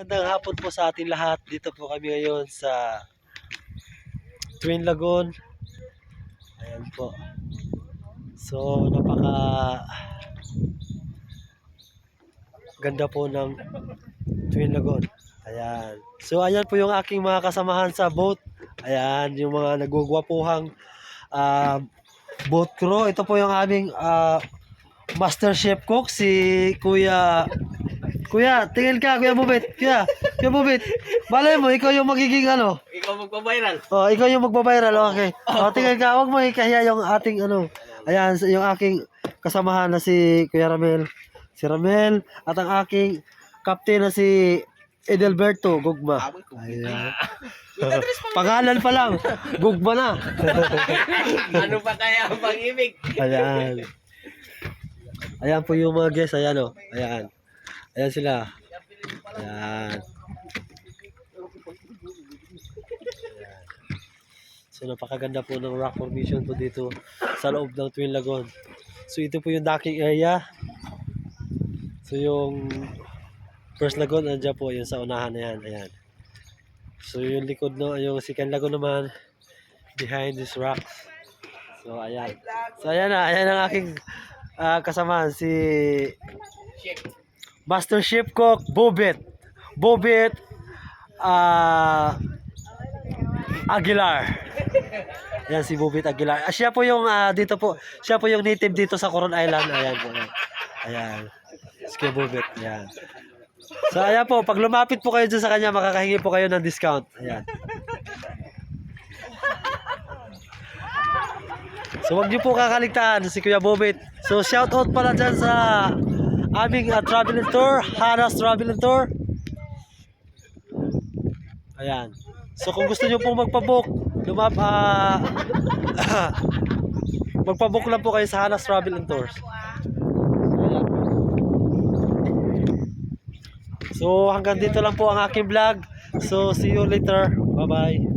Magandang hapon po sa ating lahat. Dito po kami ngayon sa Twin Lagoon. Ayan po. So, napaka ganda po ng Twin Lagoon. Ayan. So, ayan po yung aking mga kasamahan sa boat. Ayan, yung mga nagugwapuhang boat crew. Ito po yung aming master chef cook, si Kuya, tingin ka, Kuya Bubit. Kuya Bubit. Malay mo, ikaw yung magiging ano? Ikaw magpa-viral. Oh, ikaw yung magbabiral, okay. Oh, tingin ka, wag mo ikahiya yung ating ano. Ayan, yung aking kasamahan na si Kuya Ramel. Si Ramel at ang aking captain na si Edelberto Gugma. Ayan. Pangalan pa lang, Gugma na. Ano pa kaya ang pag-ibig? Ayan. Ayan po yung mga guests, ayan o. Ayan. Ayan sila. Ayan. So napakaganda po ng rock formation po dito sa loob ng Twin Lagoon. So ito po yung docking area. So yung first lagoon andyan po yung sa unahan na yan. Ayan. So yung likod no, yung second lagoon naman behind this rocks. So ayan. So ayan na, ayan ang aking kasamahan si Master Chef Cook Bobit Aguilar. Yan si Bobit Aguilar. Siya po yung dito po, siya po yung native dito sa Coron Island. Ayan po. Ayan. Si Bobit. Ayan. So ayan po, pag lumapit po kayo dyan sa kanya, makakahingi po kayo ng discount. Ayan. So wag niyo po kakaligtaan si Kuya Bobit. So shout out pala dyan sa aming travel and tour, Haras Travel and Tour. Ayan. So kung gusto niyo pong magpa-book, magpa-book lang po kayo sa Haras Travel and Tours. Ayan. So hanggang dito lang po ang aking vlog. So see you later. Bye-bye.